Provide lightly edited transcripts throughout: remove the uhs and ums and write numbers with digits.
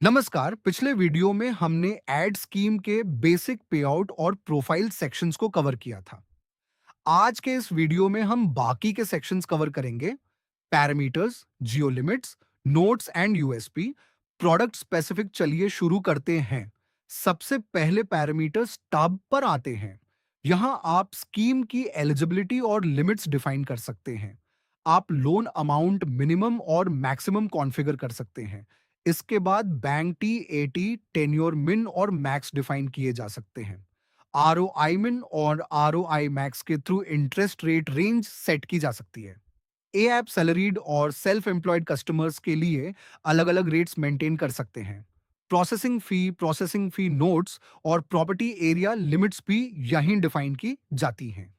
नमस्कार। पिछले वीडियो में हमने एड स्कीम के बेसिक पेआउट और प्रोफाइल सेक्शंस को कवर किया था। आज के इस वीडियो में हम बाकी के सेक्शंस कवर करेंगे। Parameters, Jio limits, notes and USP, product specific. चलिए शुरू करते हैं। सबसे पहले पैरामीटर्स टैब पर आते हैं। यहां आप स्कीम की एलिजिबिलिटी और लिमिट्स डिफाइन कर सकते हैं। आप लोन अमाउंट मिनिमम और मैक्सिमम कॉन्फ़िगर कर सकते हैं। इसके बाद बैंक टी, एटी, टेन्योर मिन और मैक्स डिफाइन किए जा सकते हैं। आरओआई मिन और आरओआई मैक्स के through interest rate range set की जा सकती है। ए ऐप सैलरीड और सेल्फ एम्प्लॉयड कस्टमर्स के लिए अलग अलग रेट्स मेंटेन कर सकते हैं। प्रोसेसिंग फी नोट्स और प्रॉपर्टी एरिया लिमिट्स भी यहीं डिफाइन की जाती हैं।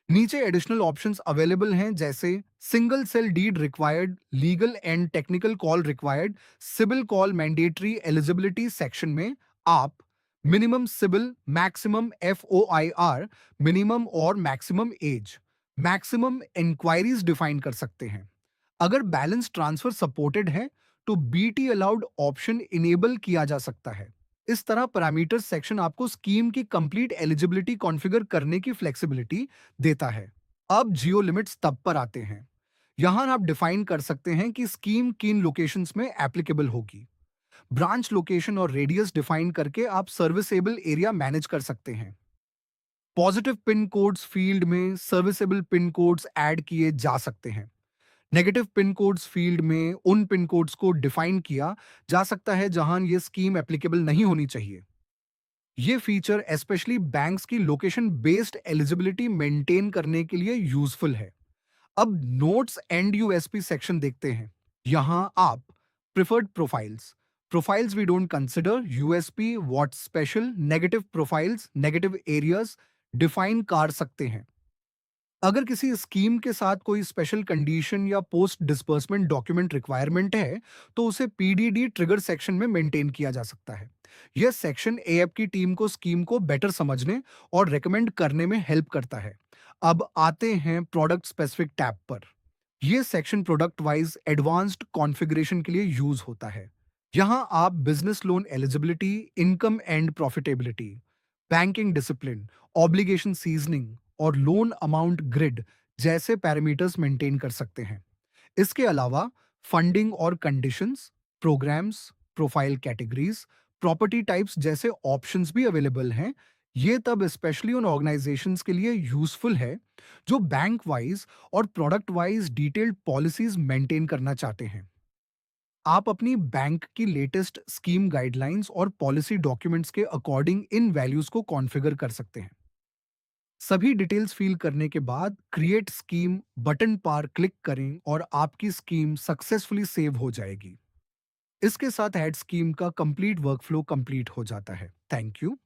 नीचे एडिशनल ऑप्शंस अवेलेबल हैं, जैसे single sale deed required, legal and technical call required, CIBIL call mandatory. Eligibility section में आप minimum CIBIL, maximum FOIR, minimum और maximum age, maximum inquiries define कर सकते हैं। अगर बैलेंस ट्रांसफर सपोर्टेड है तो बीटी अलाउड ऑप्शन इनेबल किया जा सकता है। इस तरह पैरामीटर सेक्शन आपको स्कीम की कंप्लीट एलिजिबिलिटी कॉन्फ़िगर करने की फ्लेक्सिबिलिटी देता है। अब जियो लिमिट्स तब पर आते हैं। यहां आप डिफाइन कर सकते हैं कि स्कीम किन लोकेशंस में एप्लीकेबल होगी। ब्रांच लोकेशन और रेडियस डिफाइन करके आप सर्विसेबल एरिया मैनेज कर सकते हैं। पॉजिटिव पिन कोड्स फील्ड में सर्विसेबल पिन कोड्स ऐड किए जा सकते हैं। नेगेटिव पिन कोड्स फील्ड में उन पिन कोड्स को डिफाइन किया जा सकता है जहां ये स्कीम एप्लीकेबल नहीं होनी चाहिए। ये फीचर स्पेशली बैंक्स की लोकेशन बेस्ड एलिजिबिलिटी मेंटेन करने के लिए यूजफुल है। अब नोट्स एंड यूएसपी सेक्शन देखते हैं। यहां आप preferred profiles, profiles we don't consider, USP, what special, negative profiles, negative areas define कर सकते हैं। अगर किसी स्कीम के साथ कोई स्पेशल कंडीशन या पोस्ट डिस्बर्समेंट डॉक्यूमेंट रिक्वायरमेंट है, तो उसे पीडीडी ट्रिगर सेक्शन में मेंटेन किया जा सकता है। यह सेक्शन एएप की टीम को स्कीम को बेटर समझने और रेकमेंड करने में हेल्प करता है। अब आते हैं प्रोडक्ट स्पेसिफिक टैब पर। यह section product wise advanced configuration के लिए यूज होता है। यहां आप business loan eligibility, income and profitability, banking discipline, obligation seasoning और लोन अमाउंट ग्रिड जैसे पैरामीटर्स मेंटेन कर सकते हैं। इसके अलावा फंडिंग और conditions, programs, profile categories, property types जैसे ऑप्शंस भी अवेलेबल हैं। ये तब स्पेशली उन ऑर्गेनाइजेशंस के लिए यूजफुल है जो बैंक वाइज और product wise detailed policies maintain करना चाहते हैं। आप अपनी बैंक की लेटेस्ट स्कीम गाइडलाइंस और पॉलिसी डॉक्यूमेंट्स के अकॉर्डिंग इन वैल्यूज को कॉन्फ़िगर कर सकते हैं। सभी डिटेल्स फिल करने के बाद क्रिएट स्कीम बटन पर क्लिक करें और आपकी स्कीम सक्सेसफुली सेव हो जाएगी। इसके साथ ऐड स्कीम का कंप्लीट वर्कफ्लो कंप्लीट हो जाता है। Thank you.